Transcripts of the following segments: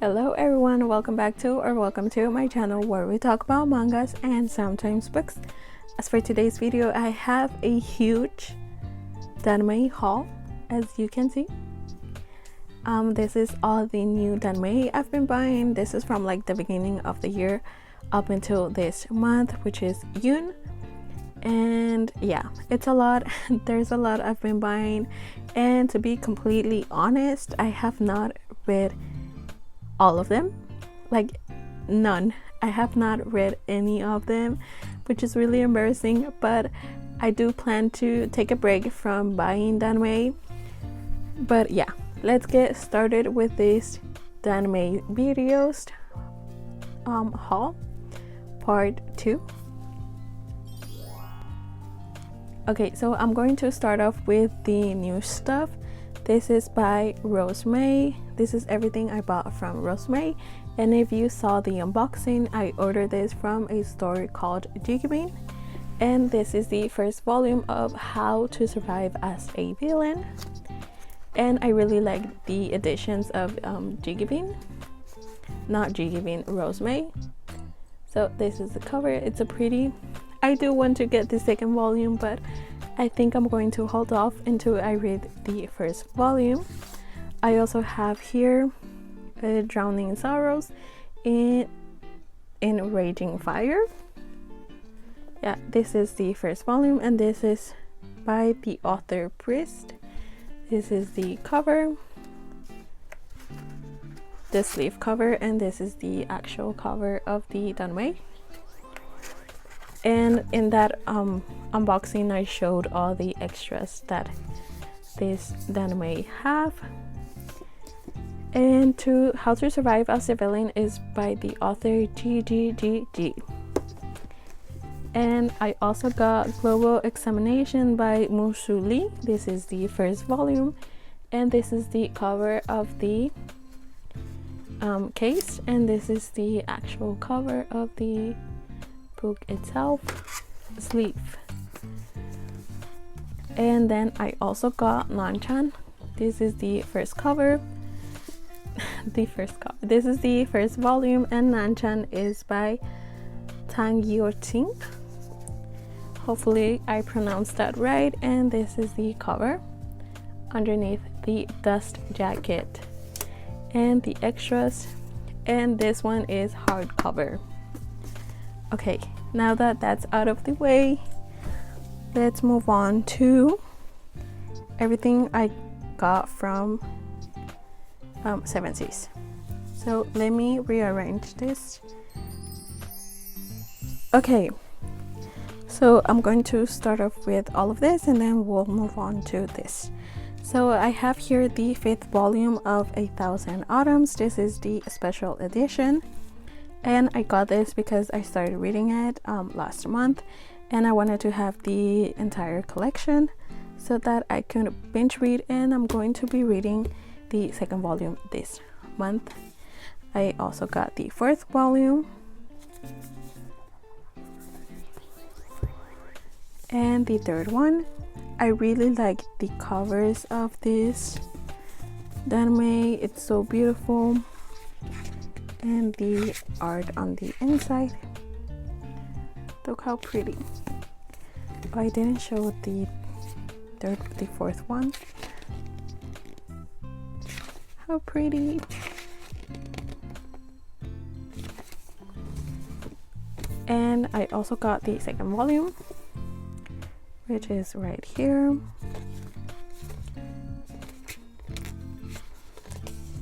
Hello everyone, welcome to my channel where we talk about mangas and sometimes books. As for today's video, I have a huge Danmei haul, as you can see. This is all the new Danmei I've been buying. This is from like the beginning of the year up until this month, which is June. And yeah, it's a lot. There's a lot I've been buying, and to be completely honest, I have not read all of them, like none. I have not read any of them, which is really embarrassing, but I do plan to take a break from buying Danmei. But yeah, let's get started with this Danmei videos haul part 2. Okay, so I'm going to start off with the new stuff. This is by Roseme. This is everything I bought from Roseme, and if you saw the unboxing, I ordered this from a store called Yiggybean, and this is the first volume of How to Survive as a Villain. And I really like the editions of Roseme. So this is the cover. It's a pretty, I do want to get the second volume, but I think I'm going to hold off until I read the first volume. I also have here Drowning in Sorrows in Raging Fire. Yeah, this is the first volume, and this is by the author Priest. This is the cover, the sleeve cover, and this is the actual cover of the Danmei. And in that unboxing, I showed all the extras that this Danmei have. And How to Survive as a Villain is by the author G. And I also got Global Examination by Musu Lee. This is the first volume, and this is the cover of the case, and this is the actual cover of the book itself, sleeve. And then I also got Nanchan. This is the first cover. This is the first volume, and Nanchan is by Tang Ting. Hopefully I pronounced that right. And this is the cover underneath the dust jacket and the extras, and this one is hardcover. Okay, now that that's out of the way, let's move on to everything I got from Seven Seas. So let me rearrange this. Okay, so I'm going to start off with all of this, and then we'll move on to this. So I have here the 5th volume of 1,000 Autumns. This is the special edition, and I got this because I started reading it last month, and I wanted to have the entire collection so that I could binge read, and I'm going to be reading the second volume this month. I also got the 4th volume and the 3rd one. I really like the covers of this Danmei. It's so beautiful, and the art on the inside, look how pretty. Oh, I didn't show the 4th one. How pretty. And I also got the 2nd volume, which is right here,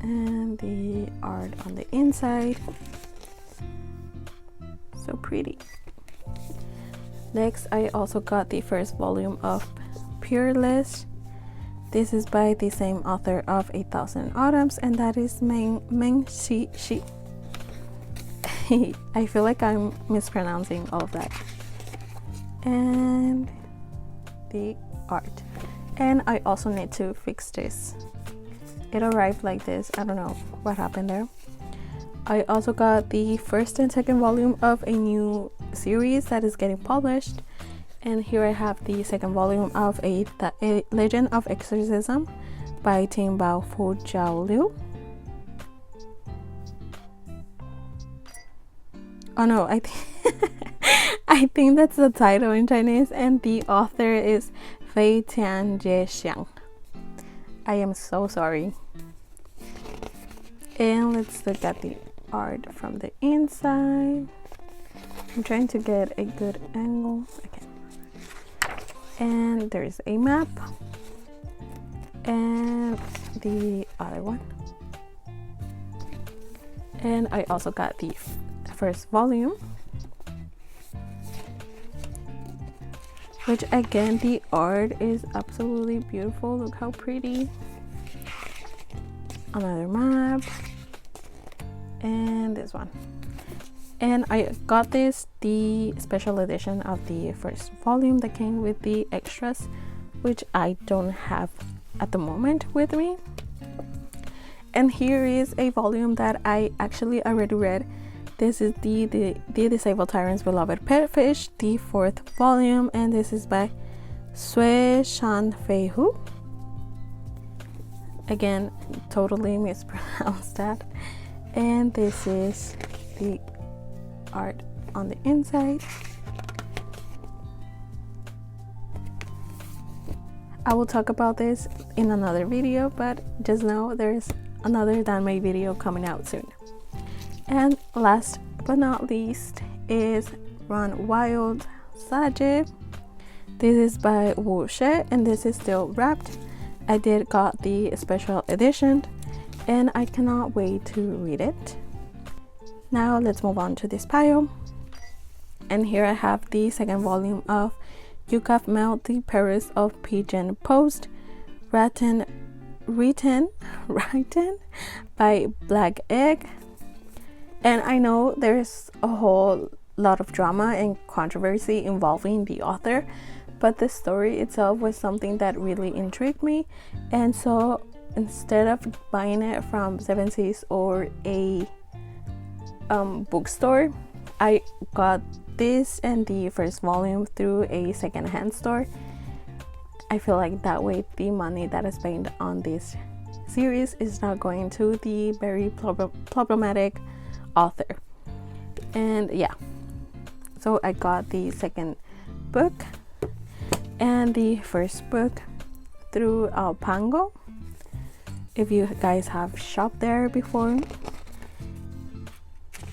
and the art on the inside, so pretty. Next, I also got the 1st volume of Peerless. This is by the same author of 1,000 Autumns, and that is Meng Shi. I feel like I'm mispronouncing all of that. And the art. And I also need to fix this. It arrived like this. I don't know what happened there. I also got the 1st and 2nd volume of a new series that is getting published, and here I have the 2nd volume of a Legend of Exorcism by Ting Bao Fu Jiao Liu. Oh no, I think I think that's the title in Chinese, and the author is Fei Tian Xiang. I am so sorry. And let's look at the art from the inside. I'm trying to get a good angle. Okay. And there's a map. And the other one. And I also got the first volume. Which again, the art is absolutely beautiful. Look how pretty. Another map. And this one. And I got this, the special edition of the first volume that came with the extras, which I don't have at the moment with me. And here is a volume that I actually already read. This is the Disabled Tyrant's Beloved Pet Fish, the 4th volume, and this is by Sui Shan Fei Hu. Again, totally mispronounced that. And this is the art on the inside. I will talk about this in another video, but just know there's another Danmei video coming out soon. And last but not least is Run Wild Sage. This is by Wu She, and this is still wrapped. I did got the special edition, and I cannot wait to read it. Now let's move on to this pile. And here I have the second volume of Yukaf Mel, the Paris of Pigeon Post, written by Black Egg. And I know there's a whole lot of drama and controversy involving the author, but the story itself was something that really intrigued me. And so instead of buying it from Seven Seas or a bookstore, I got this and the first volume through a secondhand store. I feel like that way the money that is spent on this series is not going to the very problematic author. And yeah, so I got the second book and the first book through Pango. If you guys have shopped there before,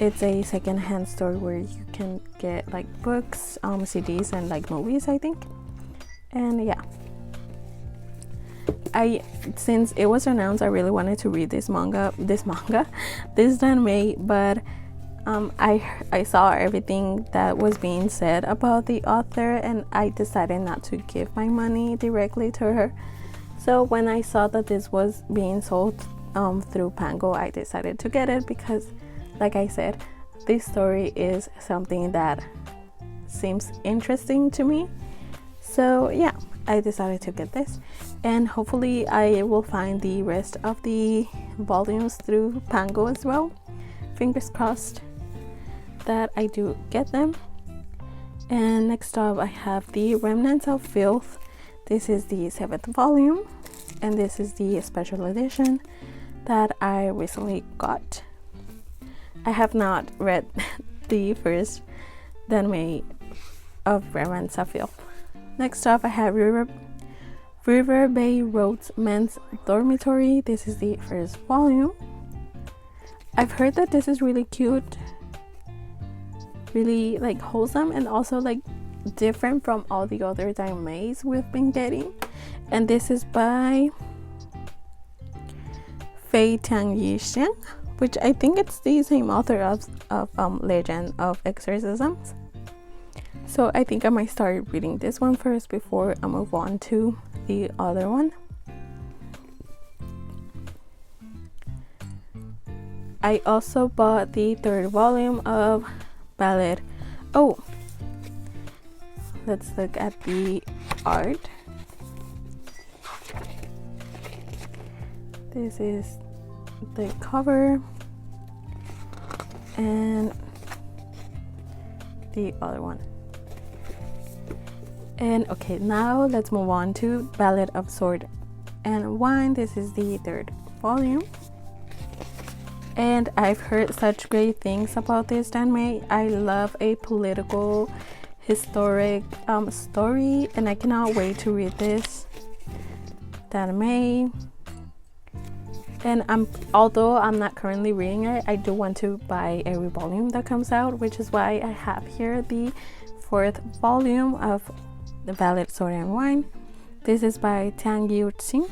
it's a second-hand store where you can get like books, CDs, and like movies, I think. And yeah, since it was announced, I really wanted to read this Danmei, but I saw everything that was being said about the author, and I decided not to give my money directly to her. So when I saw that this was being sold through Pango, I decided to get it because, like I said, this story is something that seems interesting to me. So yeah, I decided to get this, and hopefully I will find the rest of the volumes through Pango as well. Fingers crossed that I do get them. And next up I have the Remnants of Filth. This is the 7th volume, and this is the special edition that I recently got. I have not read the first Danmei of Remnants of Filth. Next up I have River Bay Road's Men's Dormitory. This is the first volume. I've heard that this is really cute, really like wholesome, and also like different from all the other Danmeis we've been getting. And this is by Fei Tian Xiang, which I think it's the same author of Legend of Exorcisms. So I think I might start reading this one first before I move on to the other one. I also bought the 3rd volume of Ballad. Oh, let's look at the art. This is the cover and the other one. And okay, now let's move on to Ballad of Sword and Wine. This is the 3rd volume. and I've heard such great things about this Danmei. I love a political historic story, and I cannot wait to read this Danmei. And although I'm not currently reading it, I do want to buy every volume that comes out, which is why I have here the 4th volume of The Violet Sword and Wine. This is by Tang Yu Tsing.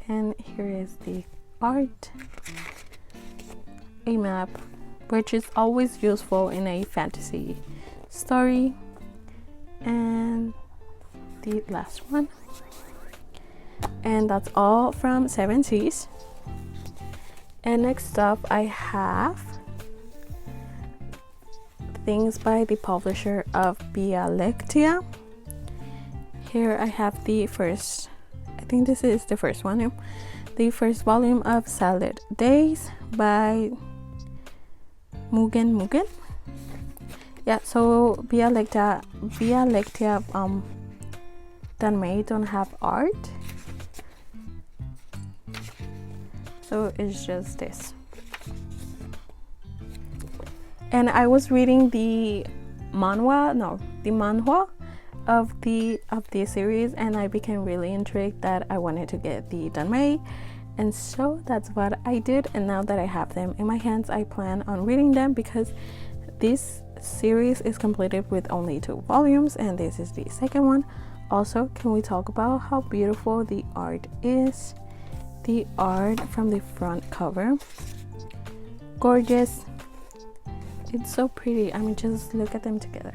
And here is the art, a map, which is always useful in a fantasy story, and the last one. And that's all from Seven Seas. And next up I have things by the publisher of Lactea. Here I have the first, I think this is the first one, the first volume of Salad Days by Mugen. Yeah, so Viaia Danmei don't have art, so it's just this. And I was reading the manhwa of this series, and I became really intrigued that I wanted to get the Danmei, and so that's what I did. And now that I have them in my hands, I plan on reading them, because this series is completed with only 2 volumes, and this is the second one. Also, can we talk about how beautiful the art is? The art from the front cover, gorgeous. It's so pretty. I mean, just look at them together.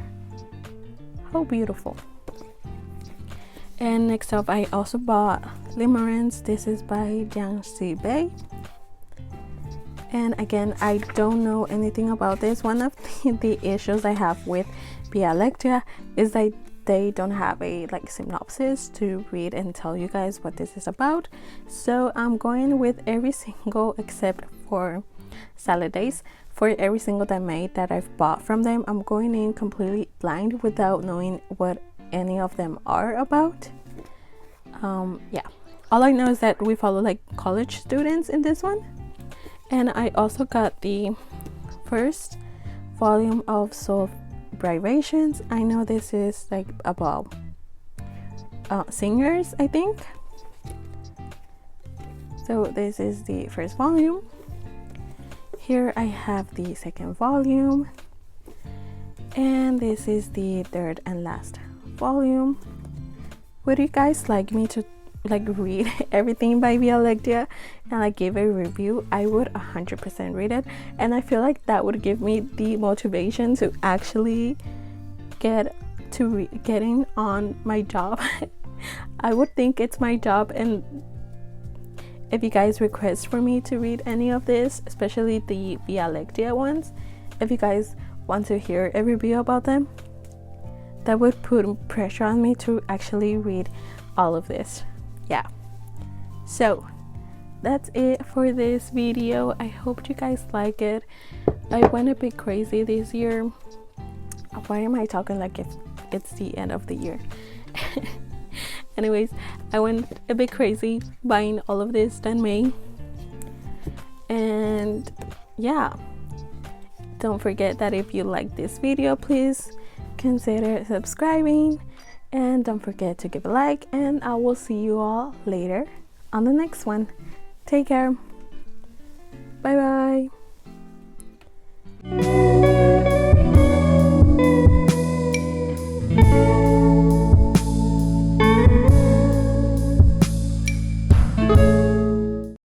How beautiful. And next up, I also bought Limerence. This is by Jiang Xibei. And again, I don't know anything about this. One of the issues I have with Lactea is that they don't have a synopsis to read and tell you guys what this is about. So I'm going with every single, except for Salad Days, for every single Danmei that I've bought from them, I'm going in completely blind without knowing what any of them are about. Yeah, all I know is that we follow college students in this one. And I also got the first volume of Soul Vibrations. I know this is about singers, I think. So this is the first volume. Here I have the second volume, and this is the 3rd and last volume. Would you guys like me to read everything by Lactea and give a review? I would 100% read it, and I feel like that would give me the motivation to actually getting on my job. I would think it's my job, and if you guys request for me to read any of this, especially the Lactea ones, if you guys want to hear a review about them, that would put pressure on me to actually read all of this. Yeah, so that's it for this video. I hope you guys like it. I went a bit crazy this year. Why am I talking like if it's the end of the year? Anyways, I went a bit crazy buying all of this Danmei. And yeah, don't forget that if you like this video, please consider subscribing, and don't forget to give a like, and I will see you all later on the next one. Take care. Bye bye.